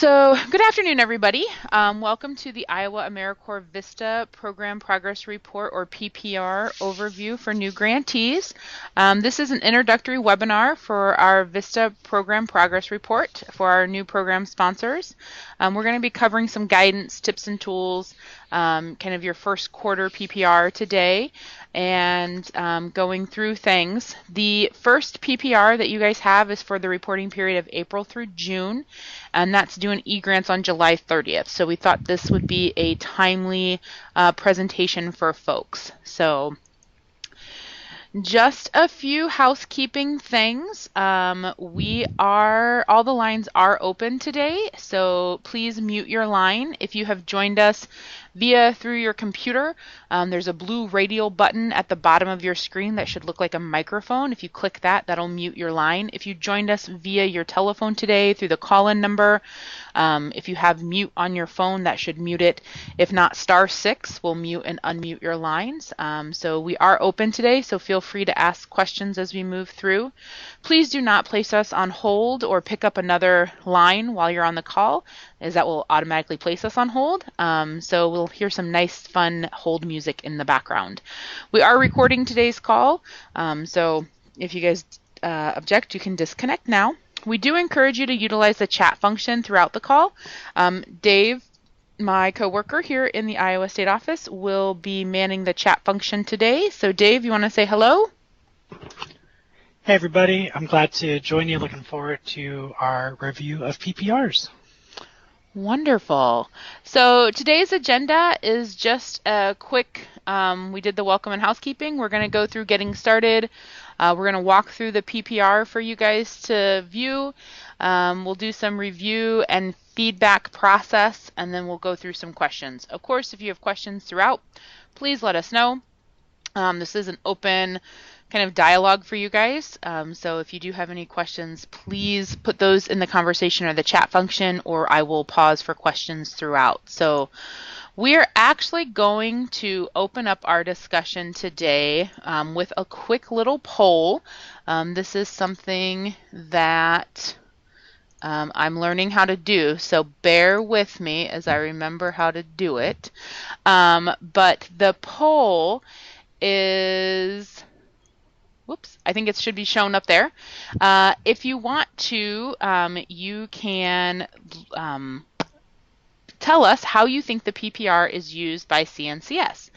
So, good afternoon, everybody. Welcome to the Iowa AmeriCorps VISTA Program Progress Report, or PPR, overview for new grantees. This is an introductory webinar for our VISTA Program Progress Report for our new program sponsors. We're going to be covering some guidance, tips, and tools, kind of your first quarter PPR today, and going through things. The first PPR that you guys have is for the reporting period of April through June, and that's doing e-grants on July 30th. So we thought this would be a timely presentation for folks. So just a few housekeeping things. All the lines are open today, so please mute your line. If you have joined us through your computer, there's a blue radial button at the bottom of your screen that should look like a microphone. If you click that, that'll mute your line. If you joined us via your telephone today through the call-in number, if you have mute on your phone, that should mute it. If not, *6 will mute and unmute your lines. So we are open today, so feel free to ask questions as we move through. Please do not place us on hold or pick up another line while you're on the call, as that will automatically place us on hold. So we'll hear some nice, fun hold music in the background. We are recording today's call, so if you guys object, you can disconnect now. We do encourage you to utilize the chat function throughout the call. Dave, my coworker here in the Iowa State office, will be manning the chat function today. So Dave, you want to say hello? Hey everybody, I'm glad to join you. Looking forward to our review of PPRs. Wonderful. So today's agenda is just a quick, we did the welcome and housekeeping. We're going to go through getting started. We're going to walk through the PPR for you guys to view. We'll do some review and feedback process, and then we'll go through some questions. Of course, if you have questions throughout, please let us know. This is an open kind of dialogue for you guys. So if you do have any questions, please put those in the conversation or the chat function, or I will pause for questions throughout. So we're actually going to open up our discussion today with a quick little poll. This is something that I'm learning how to do, so bear with me as I remember how to do it. But the poll is, whoops, I think it should be shown up there. If you want to, you can tell us how you think the PPR is used by CNCS.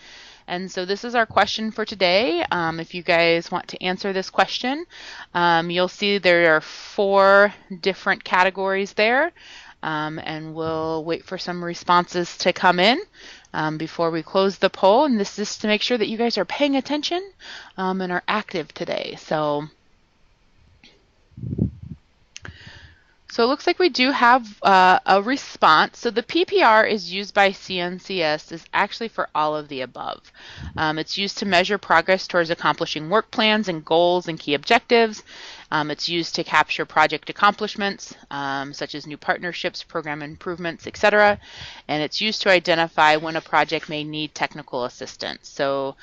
And so this is our question for today. If you guys want to answer this question, you'll see there are 4 different categories there, and we'll wait for some responses to come in before we close the poll. And this is to make sure that you guys are paying attention and are active today. So it looks like we do have a response. So the PPR is used by CNCS is actually for all of the above. It's used to measure progress towards accomplishing work plans and goals and key objectives. It's used to capture project accomplishments, such as new partnerships, program improvements, etc. And it's used to identify when a project may need technical assistance. So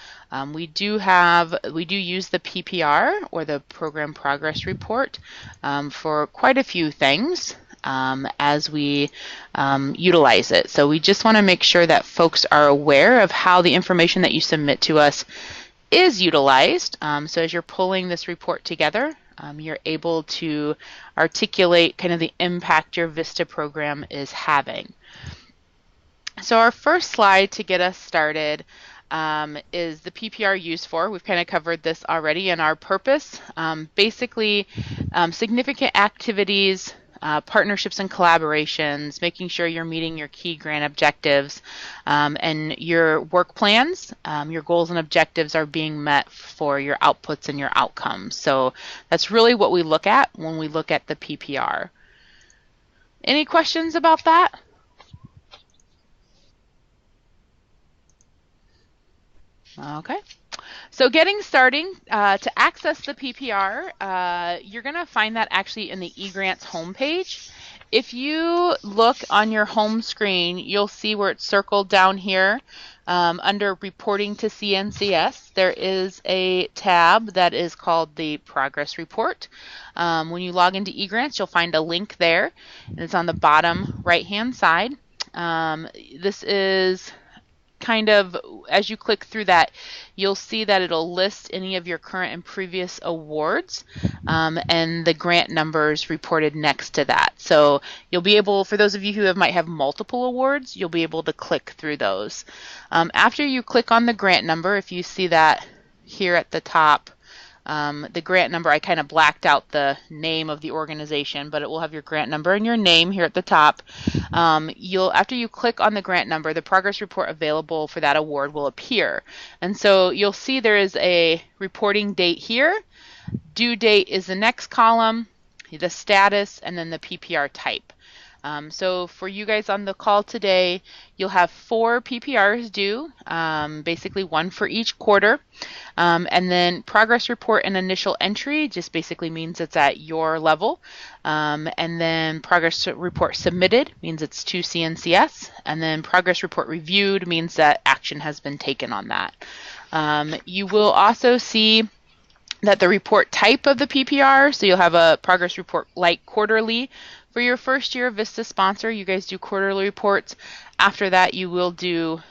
we do use the PPR, or the Program Progress Report, for quite a few things as we utilize it. So we just want to make sure that folks are aware of how the information that you submit to us is utilized. So as you're pulling this report together, you're able to articulate kind of the impact your VISTA program is having. So our first slide to get us started is the PPR used for. We've kind of covered this already, and our purpose. Basically, significant activities, partnerships and collaborations, making sure you're meeting your key grant objectives, and your work plans, your goals and objectives are being met for your outputs and your outcomes. So that's really what we look at when we look at the PPR. Any questions about that? Okay. So getting starting, to access the PPR, you're going to find that actually in the eGrants homepage. If you look on your home screen, you'll see where it's circled down here under Reporting to CNCS. There is a tab that is called the Progress Report. When you log into eGrants, you'll find a link there, and it's on the bottom right-hand side. This is kind of, as you click through that, you'll see that it'll list any of your current and previous awards and the grant numbers reported next to that. So you'll be able, for those of you who might have multiple awards, you'll be able to click through those. After you click on the grant number, if you see that here at the top, the grant number, I kind of blacked out the name of the organization, but it will have your grant number and your name here at the top. After you click on the grant number, the progress report available for that award will appear. And so you'll see there is a reporting date here. Due date is the next column, the status, and then the PPR type. So for you guys on the call today, you'll have 4 PPRs due, basically 1 for each quarter. And then progress report and initial entry just basically means it's at your level. And then progress report submitted means it's to CNCS. And then progress report reviewed means that action has been taken on that. You will also see that the report type of the PPR, so you'll have a progress report like quarterly. For your first year VISTA sponsor, you guys do quarterly reports. After that, you will do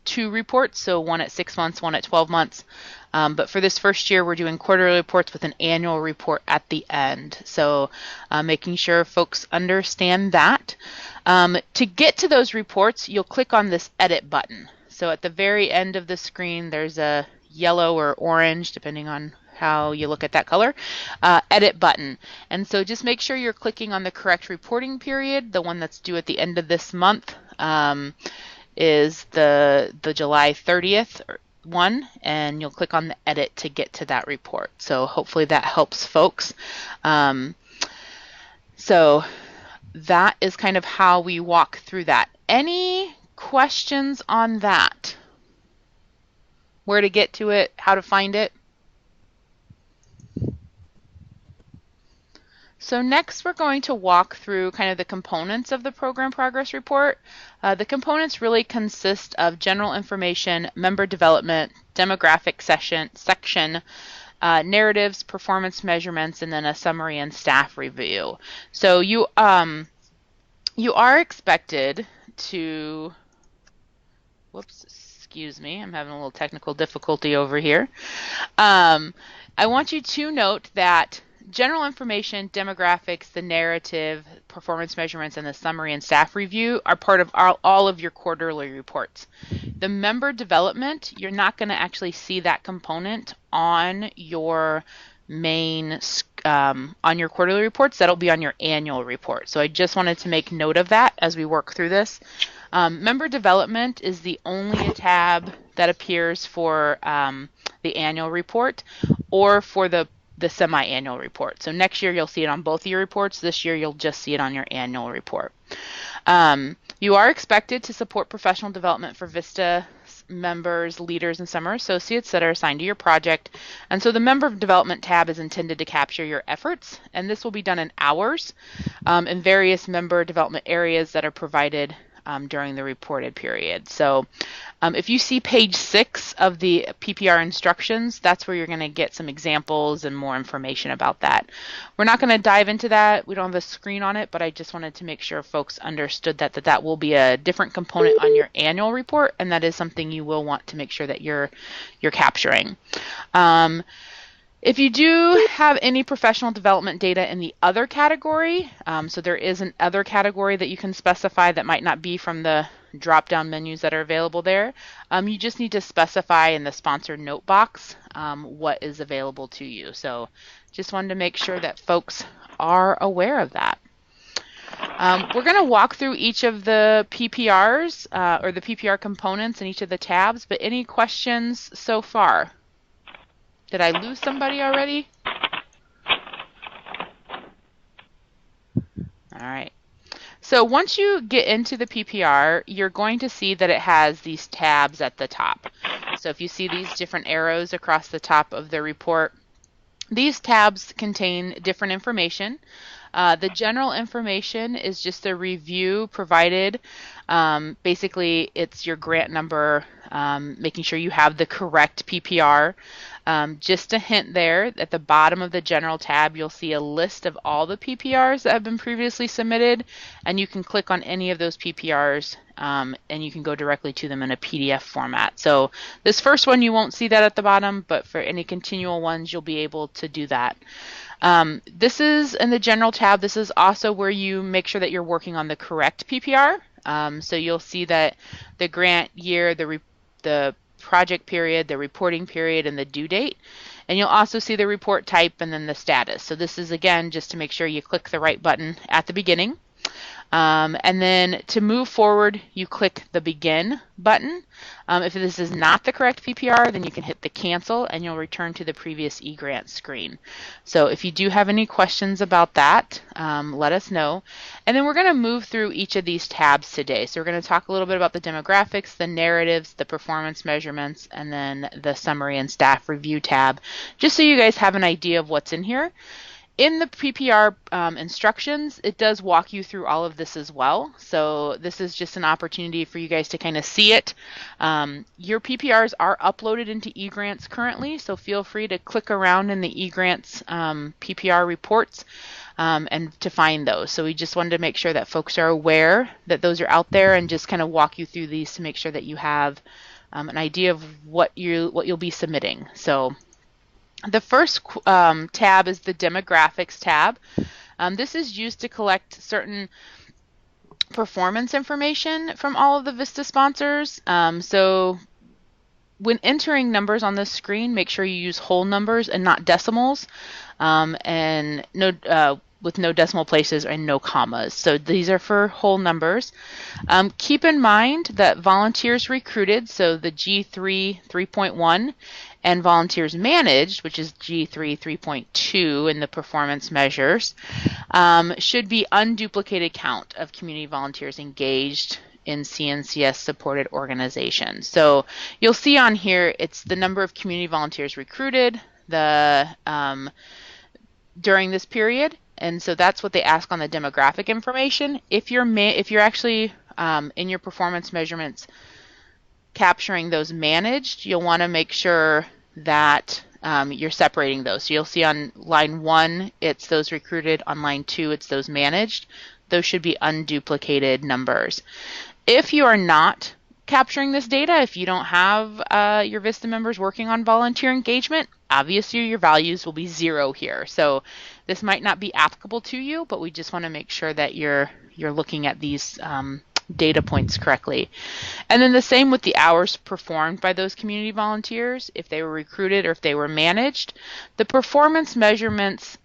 2 reports, so 1 at 6 months, 1 at 12 months. But for this first year, we're doing quarterly reports with an annual report at the end. So making sure folks understand that. To get to those reports, you'll click on this edit button. So at the very end of the screen, there's a yellow or orange, depending on how you look at that color, edit button. And so just make sure you're clicking on the correct reporting period. The one that's due at the end of this month is the July 30th one, and you'll click on the edit to get to that report. So hopefully that helps folks. So that is kind of how we walk through that. Any questions on that? Where to get to it, how to find it? So next we're going to walk through kind of the components of the program progress report. The components really consist of general information, member development, demographic section, narratives, performance measurements, and then a summary and staff review. So you are expected to, whoops, excuse me, I'm having a little technical difficulty over here. I want you to note that general information, demographics, the narrative, performance measurements, and the summary and staff review are part of all of your quarterly reports. The member development, you're not going to actually see that component on your main on your quarterly reports. That'll be on your annual report. So I just wanted to make note of that as we work through this. Member development is the only tab that appears for the annual report or for the semi-annual report. So next year you'll see it on both of your reports. This year you'll just see it on your annual report. You are expected to support professional development for VISTA members, leaders, and summer associates that are assigned to your project. And so the member development tab is intended to capture your efforts, and this will be done in hours in various member development areas that are provided during the reported period. So if you see page 6 of the PPR instructions, that's where you're going to get some examples and more information about that. We're not going to dive into that. We don't have a screen on it, but I just wanted to make sure folks understood that will be a different component on your annual report, and that is something you will want to make sure that you're capturing. If you do have any professional development data in the other category, so there is an other category that you can specify that might not be from the drop-down menus that are available there, you just need to specify in the sponsored note box what is available to you. So just wanted to make sure that folks are aware of that. We're going to walk through each of the PPRs or the PPR components in each of the tabs, but any questions so far? Did I lose somebody already? All right. So once you get into the PPR, you're going to see that it has these tabs at the top. So if you see these different arrows across the top of the report, these tabs contain different information. The general information is just a review provided. Basically, it's your grant number, making sure you have the correct PPR. Just a hint there, at the bottom of the general tab, you'll see a list of all the PPRs that have been previously submitted, and you can click on any of those PPRs and you can go directly to them in a PDF format. So this first one, you won't see that at the bottom, but for any continual ones, you'll be able to do that. This is in the general tab. This is also where you make sure that you're working on the correct PPR. So you'll see that the grant year, the project period, the reporting period, and the due date. And you'll also see the report type and then the status. So this is, again, just to make sure you click the right button at the beginning. And then to move forward, you click the Begin button. If this is not the correct PPR, then you can hit the Cancel and you'll return to the previous eGrant screen. So if you do have any questions about that, let us know. And then we're going to move through each of these tabs today. So we're going to talk a little bit about the demographics, the narratives, the performance measurements, and then the Summary and Staff Review tab, just so you guys have an idea of what's in here. In the PPR instructions, it does walk you through all of this as well. So this is just an opportunity for you guys to kind of see it. Your PPRs are uploaded into eGrants currently, so feel free to click around in the eGrants PPR reports and to find those. So we just wanted to make sure that folks are aware that those are out there and just kind of walk you through these to make sure that you have an idea of what you'll be submitting. So the first tab is the demographics tab. This is used to collect certain performance information from all of the VISTA sponsors. So when entering numbers on this screen, make sure you use whole numbers and not decimals, and with no decimal places and no commas. So these are for whole numbers. Keep in mind that volunteers recruited, so the G3 3.1, and volunteers managed, which is G3 3.2 in the performance measures, should be unduplicated count of community volunteers engaged in CNCS supported organizations. So you'll see on here, it's the number of community volunteers recruited during this period. And so that's what they ask on the demographic information. If you're actually in your performance measurements capturing those managed, you'll want to make sure that you're separating those. So you'll see on line 1, it's those recruited. On line 2, it's those managed. Those should be unduplicated numbers. If you are not capturing this data, if you don't have your VISTA members working on volunteer engagement, obviously your values will be 0 here. So this might not be applicable to you, but we just want to make sure that you're looking at these data points correctly. And then the same with the hours performed by those community volunteers, if they were recruited or if they were managed. The performance measurements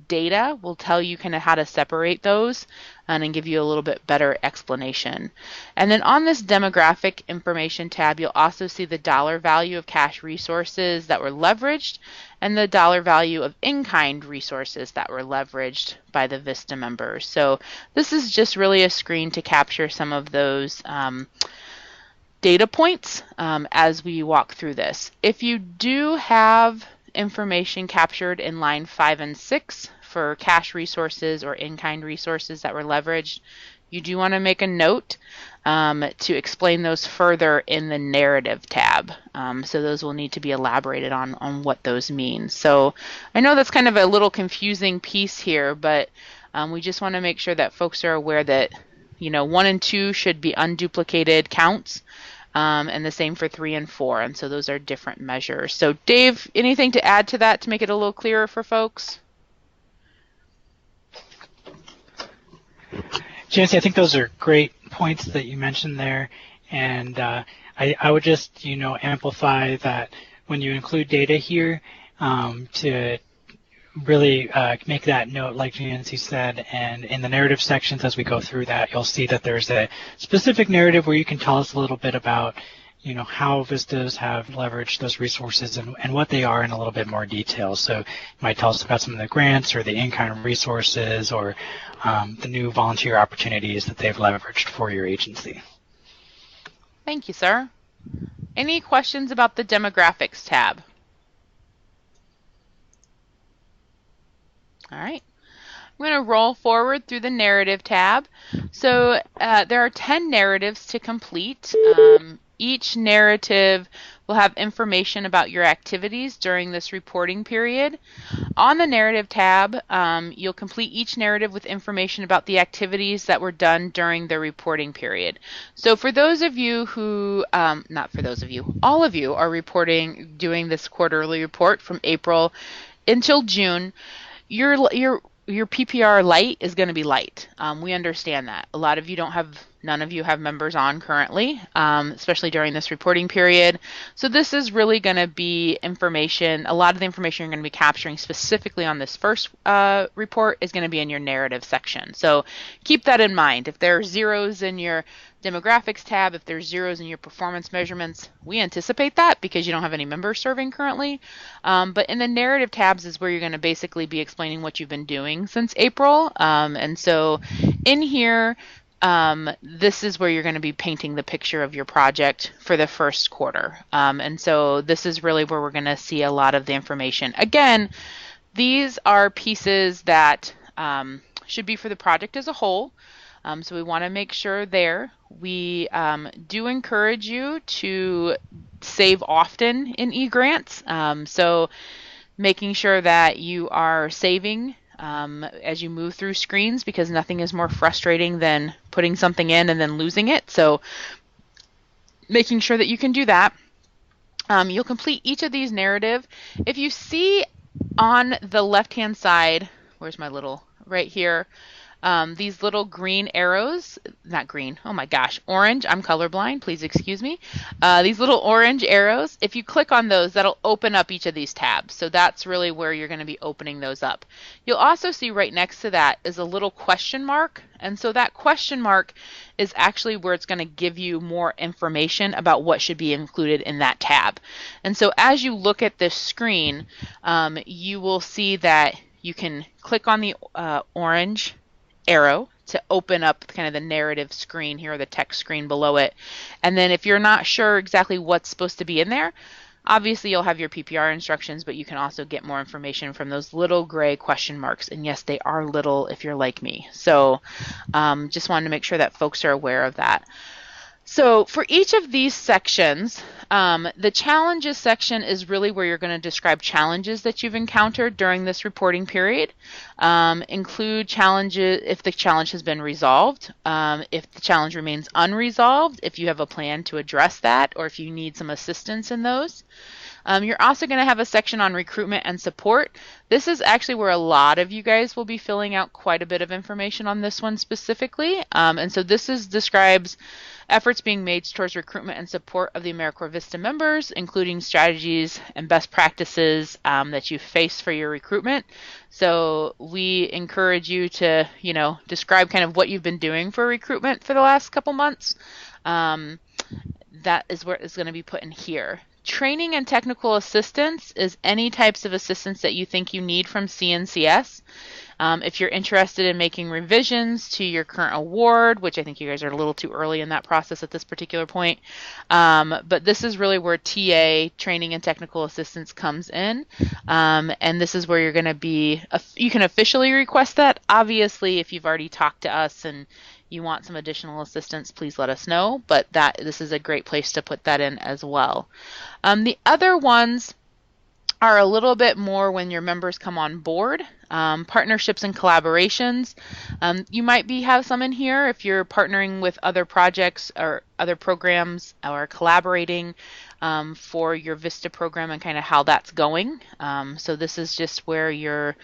data will tell you kind of how to separate those and give you a little bit better explanation. And then on this demographic information tab, you'll also see the dollar value of cash resources that were leveraged and the dollar value of in-kind resources that were leveraged by the VISTA members. So this is just really a screen to capture some of those data points as we walk through this. If you do have information captured in line 5 and 6 for cash resources or in-kind resources that were leveraged, you do want to make a note to explain those further in the narrative tab. So those will need to be elaborated on what those mean. So I know that's kind of a little confusing piece here, but we just want to make sure that folks are aware that 1 and 2 should be unduplicated counts. And the same for 3 and 4, and so those are different measures. So Dave, anything to add to that to make it a little clearer for folks? Janice, I think those are great points that you mentioned there, and I would just amplify that when you include data here to really make that note, like Nancy said, and in the narrative sections as we go through that, you'll see that there's a specific narrative where you can tell us a little bit about how VISTAs have leveraged those resources and what they are in a little bit more detail. So you might tell us about some of the grants or the in-kind resources or the new volunteer opportunities that they've leveraged for your agency. Thank you, sir. Any questions about the demographics tab? All right. I'm going to roll forward through the narrative tab. So there are 10 narratives to complete. Each narrative will have information about your activities during this reporting period. On the narrative tab, you'll complete each narrative with information about the activities that were done during the reporting period. So for those of you who, not for those of you, all of you are doing this quarterly report from April until June, your PPR light is going to be light. We understand that. A lot of you none of you have members on currently, especially during this reporting period. So this is really going to be information, a lot of the information you're going to be capturing specifically on this first report is going to be in your narrative section. So keep that in mind. If there are zeros in your demographics tab, if there's zeros in your performance measurements, we anticipate that because you don't have any members serving currently. But in the narrative tabs is where you're going to basically be explaining what you've been doing since April. And so in here, this is where you're going to be painting the picture of your project for the first quarter. And so this is really where we're going to see a lot of the information. Again, these are pieces that should be for the project as a whole. So we want to make sure there. We do encourage you to save often in eGrants. So making sure that you are saving as you move through screens, because nothing is more frustrating than putting something in and then losing it. So making sure that you can do that. You'll complete each of these narrative. If you see on the left-hand side, where's my little, right here, these little green arrows, not green, oh my gosh, orange, I'm colorblind, please excuse me. These little orange arrows, if you click on those, that'll open up each of these tabs. So that's really where you're going to be opening those up. You'll also see right next to that is a little question mark. And so that question mark is actually where it's going to give you more information about what should be included in that tab. And so as you look at this screen, you will see that you can click on the orange arrow to open up kind of the narrative screen here, or the text screen below it. And then if you're not sure exactly what's supposed to be in there, obviously you'll have your PPR instructions, but you can also get more information from those little gray question marks. And yes, they are little if you're like me. So just wanted to make sure that folks are aware of that. So for each of these sections, the challenges section is really where you're going to describe challenges that you've encountered during this reporting period. Include challenges if the challenge has been resolved, if the challenge remains unresolved, if you have a plan to address that, or if you need some assistance in those. You're also going to have a section on recruitment and support. This is actually where a lot of you guys will be filling out quite a bit of information on this one specifically. And so this describes efforts being made towards recruitment and support of the AmeriCorps VISTA members, including strategies and best practices that you face for your recruitment. So we encourage you to, describe kind of what you've been doing for recruitment for the last couple months. That is where it's going to be put in here. Training and technical assistance is any types of assistance that you think you need from CNCS. If you're interested in making revisions to your current award, which I think you guys are a little too early in that process at this particular point, but this is really where TA, training and technical assistance, comes in. And this is where you're going to be, you can officially request that. Obviously, if you've already talked to us and you want some additional assistance, please let us know, but this is a great place to put that in as well. The other ones are a little bit more when your members come on board. Partnerships and collaborations. You might have some in here if you're partnering with other projects or other programs or collaborating for your VISTA program and kind of how that's going. So this is just where you're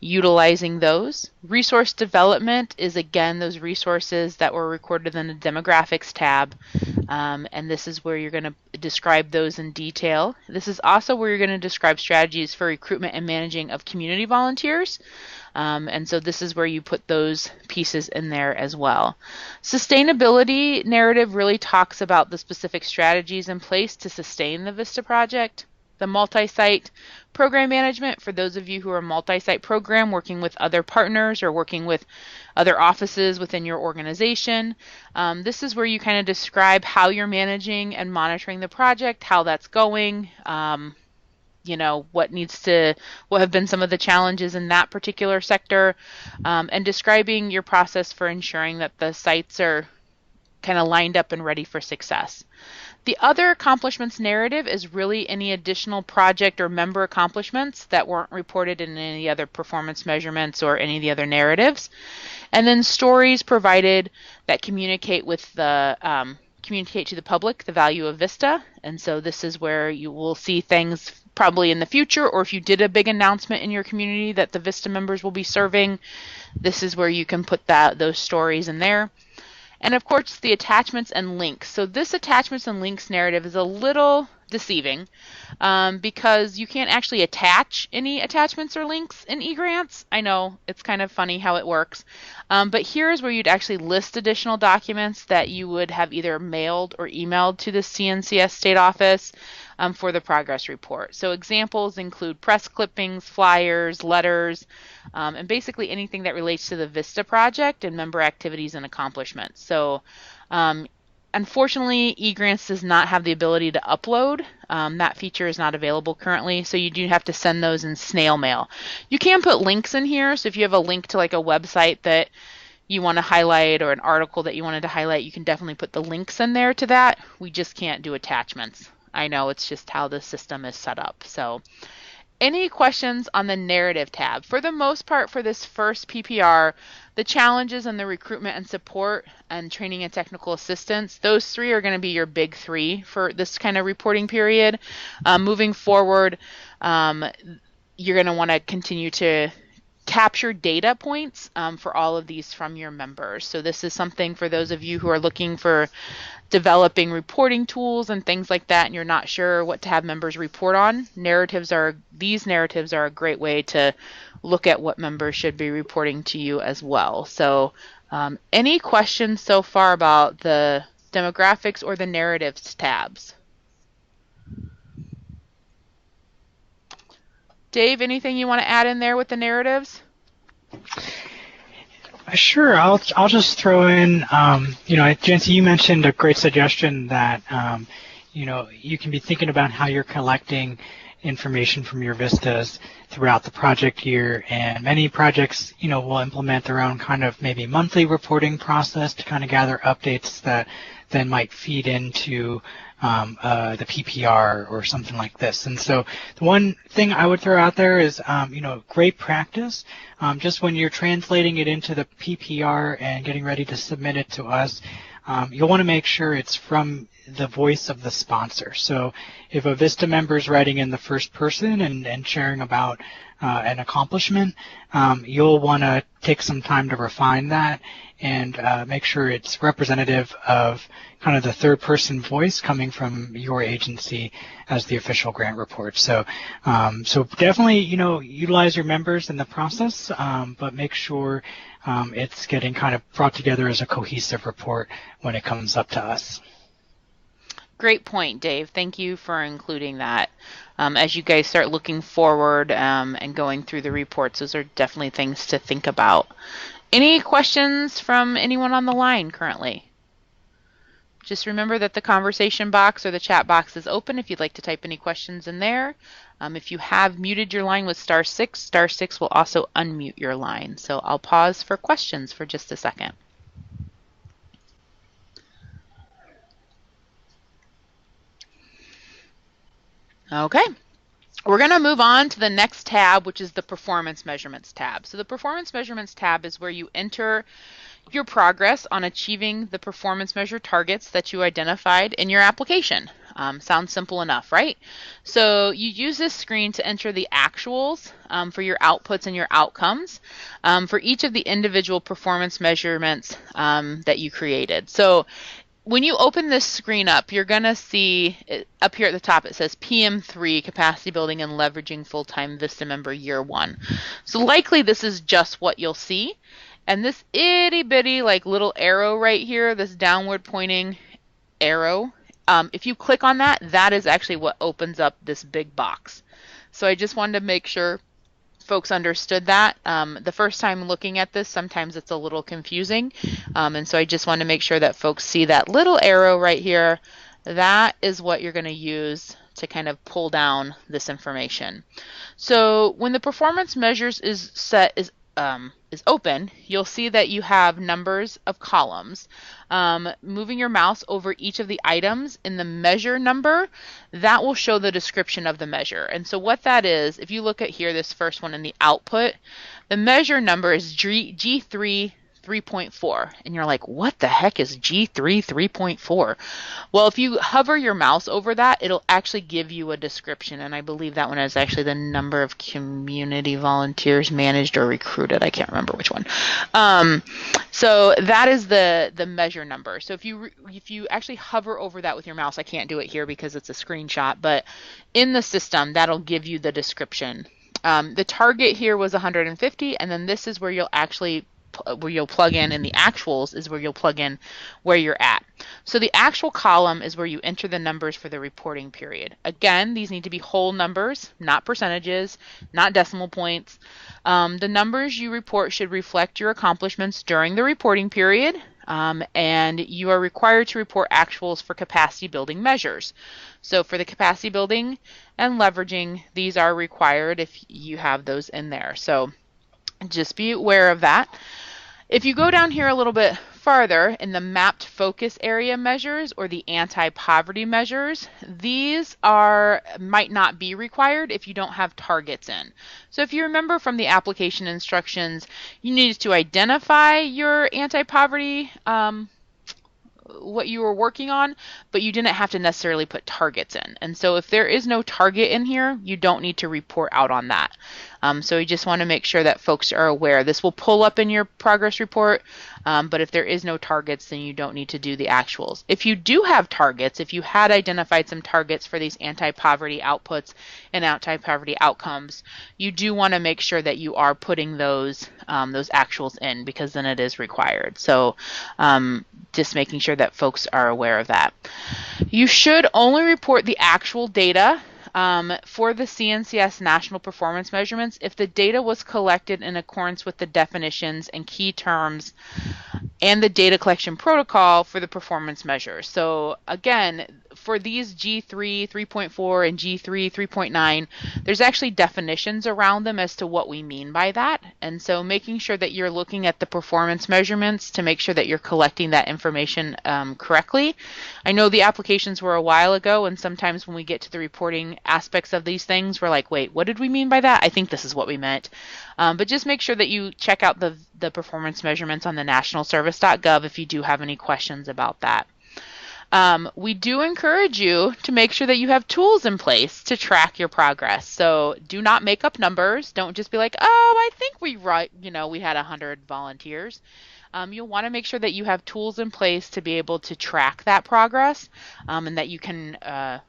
utilizing those. Resource development is, again, those resources that were recorded in the demographics tab. And this is where you're going to describe those in detail. This is also where you're going to describe strategies for recruitment and managing of community volunteers. And so this is where you put those pieces in there as well. Sustainability narrative really talks about the specific strategies in place to sustain the VISTA project. The multi-site program management, for those of you who are multi-site program working with other partners or working with other offices within your organization. This is where you kind of describe how you're managing and monitoring the project, how that's going, what have been some of the challenges in that particular sector, and describing your process for ensuring that the sites are kind of lined up and ready for success. The other accomplishments narrative is really any additional project or member accomplishments that weren't reported in any other performance measurements or any of the other narratives. And then stories provided that communicate to the public the value of VISTA. And so this is where you will see things probably in the future, or if you did a big announcement in your community that the VISTA members will be serving, this is where you can put those stories in there. And of course, the attachments and links. So this attachments and links narrative is a little deceiving because you can't actually attach any attachments or links in eGrants. I know it's kind of funny how it works. But here's where you'd actually list additional documents that you would have either mailed or emailed to the CNCS state office for the progress report. So examples include press clippings, flyers, letters, and basically anything that relates to the VISTA project and member activities and accomplishments. So unfortunately, eGrants does not have the ability to upload. That feature is not available currently, so you do have to send those in snail mail. You can put links in here, so if you have a link to like a website that you want to highlight or an article that you wanted to highlight, you can definitely put the links in there to that. We just can't do attachments. I know it's just how the system is set up. So any questions on the narrative tab? For the most part, for this first PPR, the challenges and the recruitment and support and training and technical assistance, those three are going to be your big three for this kind of reporting period. Moving forward, you're going to want to continue to capture data points for all of these from your members. So this is something for those of you who are looking for developing reporting tools and things like that, and you're not sure what to have members report on. These narratives are a great way to look at what members should be reporting to you as well. So any questions so far about the demographics or the narratives tabs? Dave, anything you want to add in there with the narratives? Sure, I'll just throw in, Jancy, you mentioned a great suggestion that, you can be thinking about how you're collecting information from your VISTAs throughout the project year, and many projects, will implement their own kind of maybe monthly reporting process to kind of gather updates that then might feed into the PPR or something like this. And so the one thing I would throw out there is, great practice. Just when you're translating it into the PPR and getting ready to submit it to us, you'll want to make sure it's from the voice of the sponsor. So if a VISTA member is writing in the first person and sharing about an accomplishment, you'll want to take some time to refine that and make sure it's representative of kind of the third person voice coming from your agency as the official grant report. So so definitely, utilize your members in the process, but make sure it's getting kind of brought together as a cohesive report when it comes up to us. Great point, Dave. Thank you for including that. As you guys start looking forward and going through the reports, those are definitely things to think about. Any questions from anyone on the line currently? Just remember that the conversation box or the chat box is open if you'd like to type any questions in there. If you have muted your line with *6 will also unmute your line. So I'll pause for questions for just a second. Okay. We're going to move on to the next tab, which is the Performance Measurements tab. So the Performance Measurements tab is where you enter your progress on achieving the performance measure targets that you identified in your application. Sounds simple enough, right? So you use this screen to enter the actuals for your outputs and your outcomes for each of the individual performance measurements that you created. So when you open this screen up, you're going to see up here at the top, it says PM3, Capacity Building and Leveraging Full-Time VISTA Member Year 1. So likely this is just what you'll see. And this itty bitty like little arrow right here, this downward pointing arrow, if you click on that, that is actually what opens up this big box. So I just wanted to make sure folks understood that. The first time looking at this, sometimes it's a little confusing. And so I just want to make sure that folks see that little arrow right here. That is what you're going to use to kind of pull down this information. So when the performance measures is open, you'll see that you have numbers of columns. Moving your mouse over each of the items in the measure number, that will show the description of the measure. And so what that is, if you look at here, this first one in the output, the measure number is G3 3.4, and you're like, what the heck is G3 3.4? Well, if you hover your mouse over that, it'll actually give you a description, and I believe that one is actually the number of community volunteers managed or recruited. I can't remember which one. So that is the measure number. So if you actually hover over that with your mouse, I can't do it here because it's a screenshot, but in the system, that'll give you the description. The target here was 150, and then this is where you'll plug in the actuals is where you'll plug in where you're at. So the actual column is where you enter the numbers for the reporting period. Again, these need to be whole numbers, not percentages, not decimal points. The numbers you report should reflect your accomplishments during the reporting period, and you are required to report actuals for capacity building measures. So for the capacity building and leveraging, these are required if you have those in there. So just be aware of that. If you go down here a little bit farther in the mapped focus area measures or the anti-poverty measures, these might not be required if you don't have targets in. So if you remember from the application instructions, you needed to identify your anti-poverty what you were working on, but you didn't have to necessarily put targets in. And so if there is no target in here, you don't need to report out on that. So we just want to make sure that folks are aware. This will pull up in your progress report, but if there is no targets, then you don't need to do the actuals. If you do have targets, if you had identified some targets for these anti-poverty outputs and anti-poverty outcomes, you do want to make sure that you are putting those actuals in, because then it is required. So just making sure that folks are aware of that. You should only report the actual data for the CNCS national performance measurements if the data was collected in accordance with the definitions and key terms and the data collection protocol for the performance measures. So again, for these G3 3.4 and G3 3.9, there's actually definitions around them as to what we mean by that. And so making sure that you're looking at the performance measurements to make sure that you're collecting that information correctly. I know the applications were a while ago, and sometimes when we get to the reporting aspects of these things, we're like, wait, what did we mean by that? I think this is what we meant. But just make sure that you check out the performance measurements on the nationalservice.gov if you do have any questions about that. We do encourage you to make sure that you have tools in place to track your progress. So do not make up numbers. Don't just be like, oh, I think we had 100 volunteers. You'll want to make sure that you have tools in place to be able to track that progress, and that you can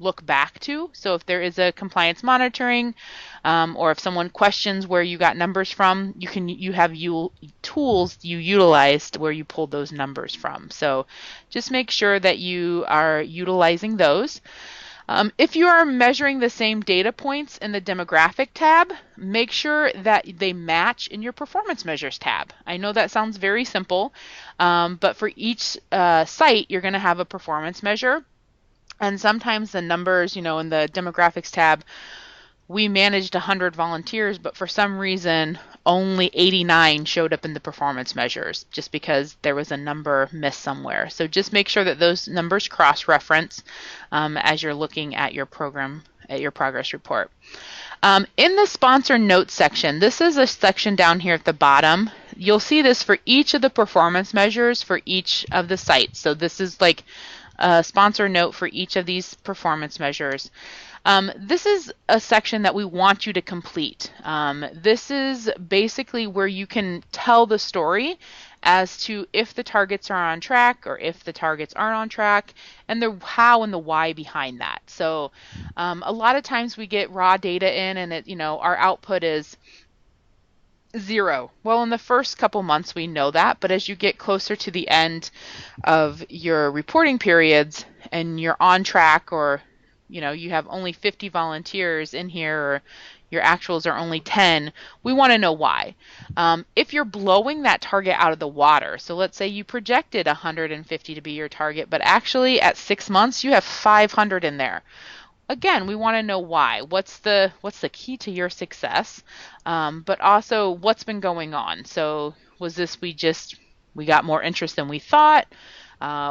look back to. So if there is a compliance monitoring, or if someone questions where you got numbers from, you have tools you utilized where you pulled those numbers from. So just make sure that you are utilizing those. If you are measuring the same data points in the demographic tab, make sure that they match in your performance measures tab. I know that sounds very simple, but for each site, you're going to have a performance measure. And sometimes the numbers, in the demographics tab, we managed 100 volunteers, but for some reason, only 89 showed up in the performance measures, just because there was a number missed somewhere. So just make sure that those numbers cross-reference as you're looking at your program at your progress report. In the sponsor notes section, this is a section down here at the bottom. You'll see this for each of the performance measures for each of the sites. So this is like a sponsor note for each of these performance measures. This is a section that we want you to complete. This is basically where you can tell the story as to if the targets are on track or if the targets aren't on track, and the how and the why behind that. So a lot of times we get raw data in and our output is 0. Well, in the first couple months we know that, but as you get closer to the end of your reporting periods and you're on track, or you have only 50 volunteers in here, or your actuals are only 10, we want to know why. If you're blowing that target out of the water, so let's say you projected 150 to be your target, but actually at 6 months you have 500 in there. Again, we want to know why. What's the key to your success? But also what's been going on. So was this we got more interest than we thought?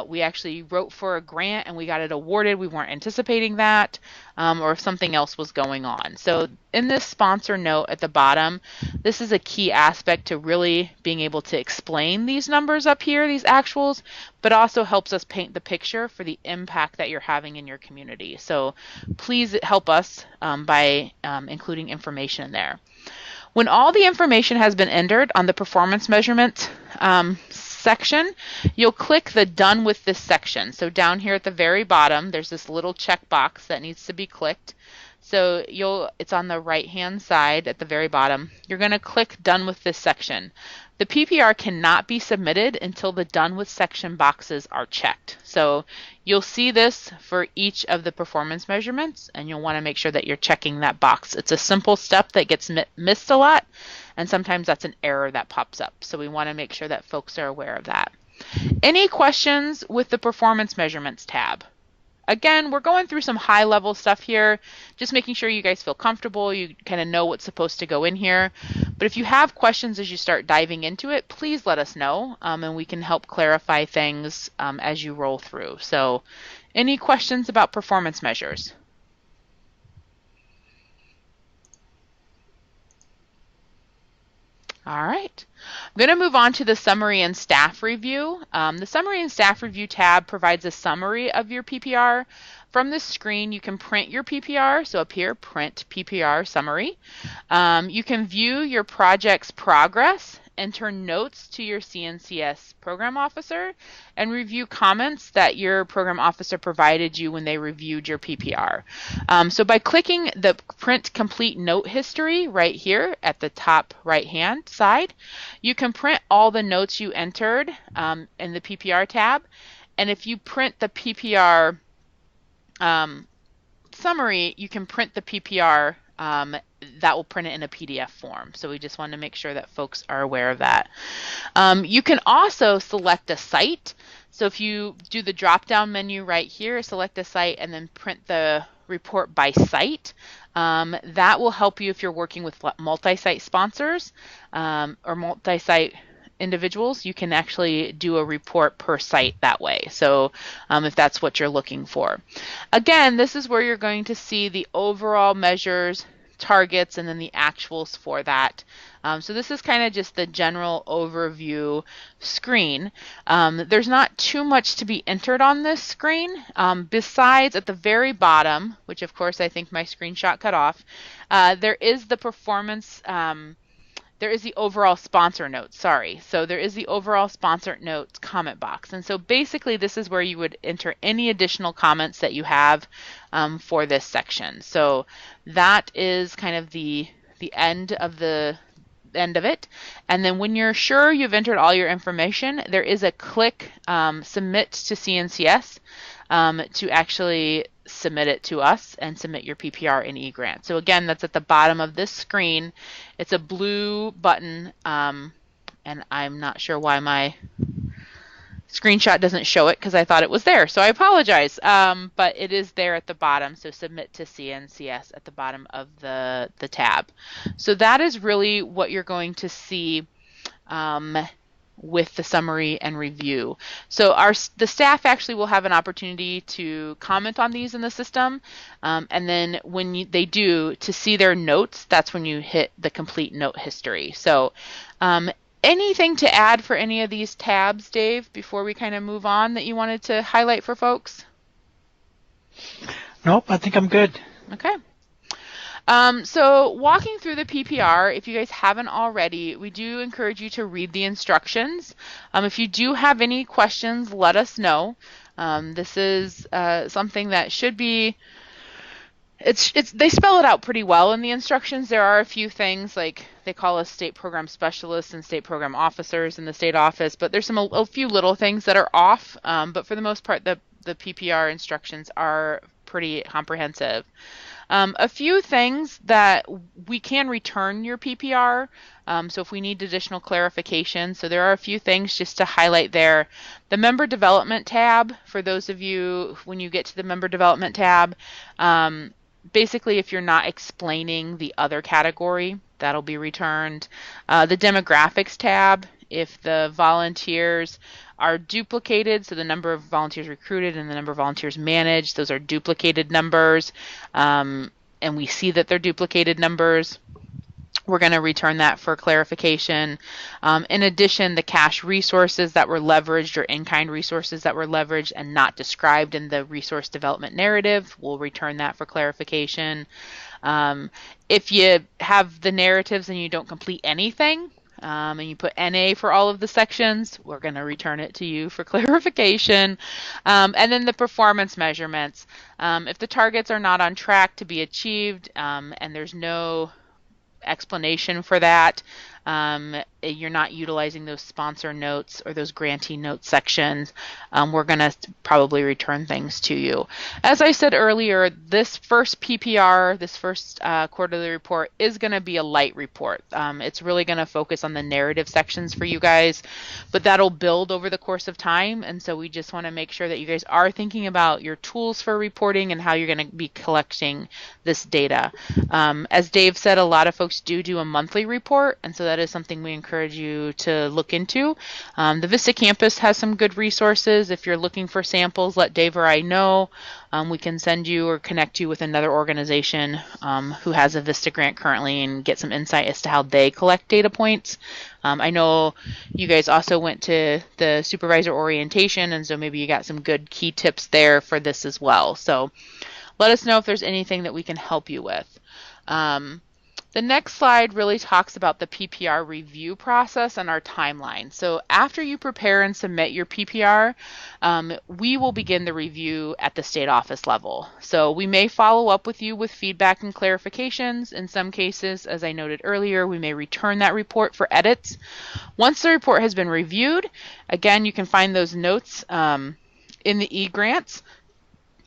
We actually wrote for a grant and we got it awarded. We weren't anticipating that, or if something else was going on. So in this sponsor note at the bottom, this is a key aspect to really being able to explain these numbers up here, these actuals, but also helps us paint the picture for the impact that you're having in your community. So please help us by including information in there. When all the information has been entered on the performance measurement section, you'll click the Done with this section. So down here at the very bottom, there's this little checkbox that needs to be clicked. So it's on the right hand side at the very bottom. You're going to click Done with this section. The PPR cannot be submitted until the Done with section boxes are checked. So you'll see this for each of the performance measurements, and you'll want to make sure that you're checking that box. It's a simple step that gets missed a lot, and sometimes that's an error that pops up. So we want to make sure that folks are aware of that. Any questions with the performance measurements tab? Again, we're going through some high level stuff here, just making sure you guys feel comfortable, you kind of know what's supposed to go in here. But if you have questions as you start diving into it, please let us know, and we can help clarify things as you roll through. So any questions about performance measures? All right, I'm going to move on to the summary and staff review. The summary and staff review tab provides a summary of your PPR. From this screen, you can print your PPR. So up here, print PPR summary. You can view your project's progress, enter notes to your CNCS program officer, and review comments that your program officer provided you when they reviewed your PPR. So by clicking the Print Complete Note History right here at the top right-hand side, you can print all the notes you entered in the PPR tab. And if you print the PPR summary, you can print the PPR that will print it in a PDF form. So we just want to make sure that folks are aware of that. You can also select a site. So if you do the drop-down menu right here, select a site and then print the report by site. That will help you if you're working with multi-site sponsors or multi-site individuals. You can actually do a report per site that way. So if that's what you're looking for. Again, this is where you're going to see the overall measures, targets, and then the actuals for that. So this is kind of just the general overview screen. There's not too much to be entered on this screen, besides at the very bottom, which of course I think my screenshot cut off, there is the performance, there is the overall sponsor notes, sorry. So there is the overall sponsor notes comment box. And so basically this is where you would enter any additional comments that you have for this section. So that is kind of the end of it. And then when you're sure you've entered all your information, there is a click submit to CNCS to actually submit it to us and submit your PPR in eGrant. So again, that's at the bottom of this screen. It's a blue button, and I'm not sure why my screenshot doesn't show it because I thought it was there. So I apologize, but it is there at the bottom. So submit to CNCS at the bottom of the tab. So that is really what you're going to see with the summary and review. So the staff actually will have an opportunity to comment on these in the system, and then when they do, to see their notes, that's when you hit the complete note history. So anything to add for any of these tabs, Dave, before we kind of move on that you wanted to highlight for folks? Nope, I think I'm good. Okay. So walking through the PPR, if you guys haven't already, we do encourage you to read the instructions. If you do have any questions, let us know. This is something that should be, they spell it out pretty well in the instructions. There are a few things like they call us state program specialists and state program officers in the state office, but there's a few little things that are off. But for the most part, the PPR instructions are pretty comprehensive. A few things that we can return your PPR, so if we need additional clarification. So there are a few things just to highlight there. The member development tab, for those of you, when you get to the member development tab, basically if you're not explaining the other category, that'll be returned. The demographics tab, if the volunteers are duplicated, so the number of volunteers recruited and the number of volunteers managed, those are duplicated numbers, and we see that they're duplicated numbers, we're going to return that for clarification. In addition, the cash resources that were leveraged or in-kind resources that were leveraged and not described in the resource development narrative, we'll return that for clarification. If you have the narratives and you don't complete anything, and you put NA for all of the sections, we're going to return it to you for clarification. And then the performance measurements. If the targets are not on track to be achieved, and there's no explanation for that, you're not utilizing those sponsor notes or those grantee notes sections, we're going to probably return things to you. As I said earlier, this first PPR, this first quarterly report is going to be a light report. It's really going to focus on the narrative sections for you guys, but that'll build over the course of time, and so we just want to make sure that you guys are thinking about your tools for reporting and how you're going to be collecting this data. As Dave said, a lot of folks do a monthly report, and so that is something we encourage you to look into. The Vista campus has some good resources. If you're looking for samples, let Dave or I know. We can send you or connect you with another organization who has a Vista grant currently and get some insight as to how they collect data points. I know you guys also went to the supervisor orientation, and so maybe you got some good key tips there for this as well. So let us know if there's anything that we can help you with. The next slide really talks about the PPR review process and our timeline. So after you prepare and submit your PPR, we will begin the review at the state office level. So we may follow up with you with feedback and clarifications. In some cases, as I noted earlier, we may return that report for edits. Once the report has been reviewed, again, you can find those notes in the e-grants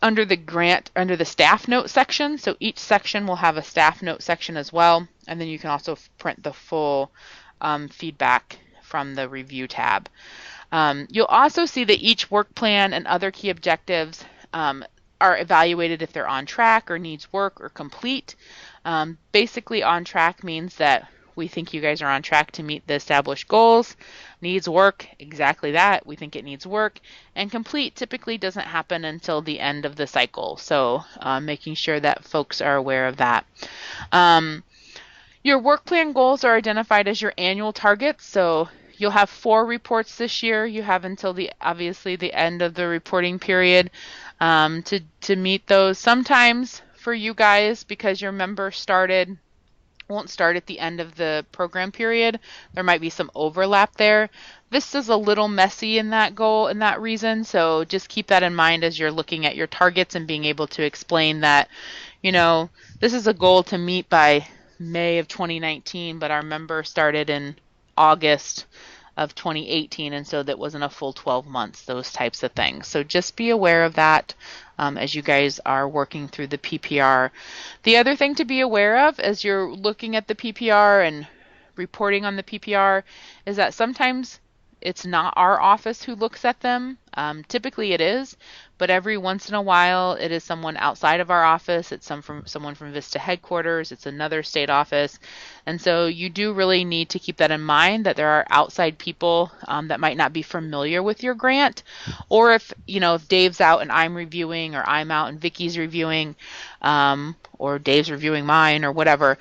under the staff note section. So each section will have a staff note section as well, and then you can also print the full feedback from the review tab. You'll also see that each work plan and other key objectives are evaluated if they're on track or needs work or complete. Basically, on track means that we think you guys are on track to meet the established goals. Needs work, exactly that. We think it needs work. And complete typically doesn't happen until the end of the cycle. So making sure that folks are aware of that. Your work plan goals are identified as your annual targets. So you'll have 4 reports this year. You have until obviously the end of the reporting period to meet those. Sometimes for you guys, because your member won't start at the end of the program period, there might be some overlap there. Vista's a little messy in that goal and that reason, so just keep that in mind as you're looking at your targets and being able to explain that, this is a goal to meet by May of 2019, but our member started in August of 2018, and so that wasn't a full 12 months, those types of things. So just be aware of that as you guys are working through the PPR. The other thing to be aware of as you're looking at the PPR and reporting on the PPR is that sometimes it's not our office who looks at them. Typically it is, but every once in a while it is someone outside of our office. It's someone from VISTA headquarters. It's another state office. And so you do really need to keep that in mind, that there are outside people that might not be familiar with your grant. Or if, if Dave's out and I'm reviewing, or I'm out and Vicky's reviewing, or Dave's reviewing mine, or whatever,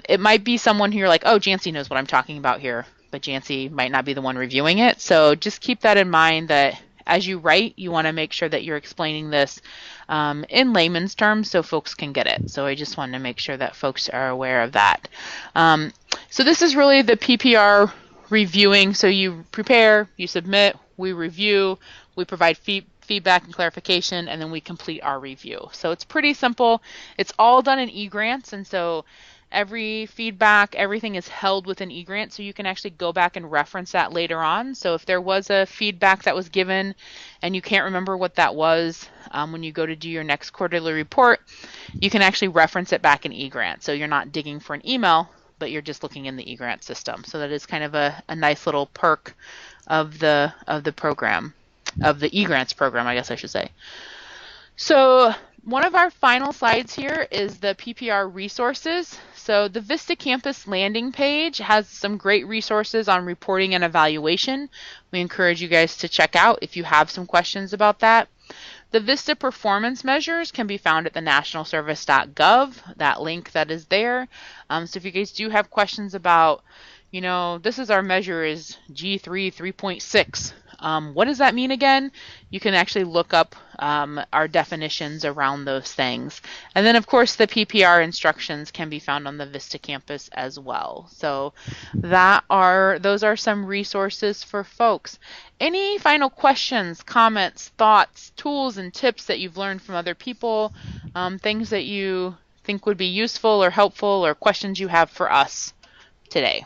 it might be someone who you're like, oh, Jancy knows what I'm talking about here, but Jancy might not be the one reviewing it. So just keep that in mind, that as you write, you want to make sure that you're explaining this in layman's terms so folks can get it. So I just wanted to make sure that folks are aware of that. So this is really the PPR reviewing. So you prepare, you submit, we review, we provide feedback and clarification, and then we complete our review. So it's pretty simple. It's all done in eGrants, and so every feedback, everything is held within eGrant, so you can actually go back and reference that later on. So if there was a feedback that was given and you can't remember what that was, when you go to do your next quarterly report, you can actually reference it back in eGrant. So you're not digging for an email, but you're just looking in the eGrant system. So that is kind of a nice little perk of the program, of the eGrants program, I guess I should say. So one of our final slides here is the PPR resources. So the VISTA Campus landing page has some great resources on reporting and evaluation. We encourage you guys to check out if you have some questions about that. The VISTA performance measures can be found at the nationalservice.gov, that link that is there. So if you guys do have questions about, this is our measure is G3 3.6. What does that mean again? You can actually look up our definitions around those things. And then, of course, the PPR instructions can be found on the VISTA campus as well. So those are some resources for folks. Any final questions, comments, thoughts, tools, and tips that you've learned from other people, things that you think would be useful or helpful, or questions you have for us today?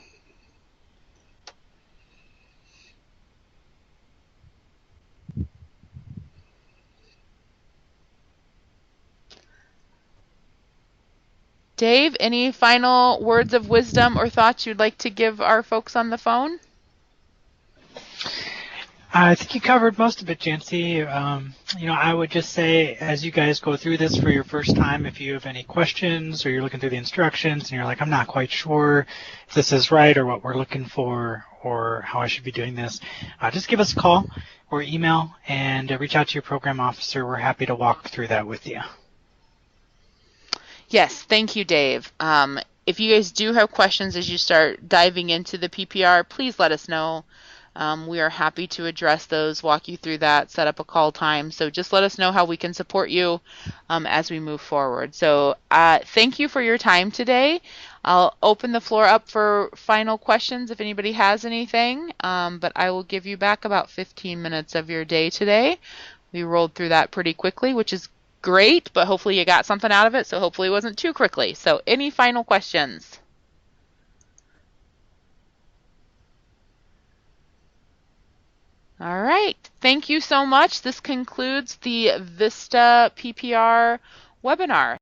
Dave, any final words of wisdom or thoughts you'd like to give our folks on the phone? I think you covered most of it, Jancy. I would just say, as you guys go through this for your first time, if you have any questions or you're looking through the instructions and you're like, I'm not quite sure if this is right or what we're looking for or how I should be doing this, just give us a call or email and reach out to your program officer. We're happy to walk through that with you. Yes, thank you, Dave. If you guys do have questions as you start diving into the PPR, please let us know. We are happy to address those, walk you through that, set up a call time. So just let us know how we can support you as we move forward. So thank you for your time today. I'll open the floor up for final questions if anybody has anything, but I will give you back about 15 minutes of your day today. We rolled through that pretty quickly, which is great, but hopefully you got something out of it, so hopefully it wasn't too quickly. So any final questions? All right, thank you so much. This concludes the VISTA PPR webinar.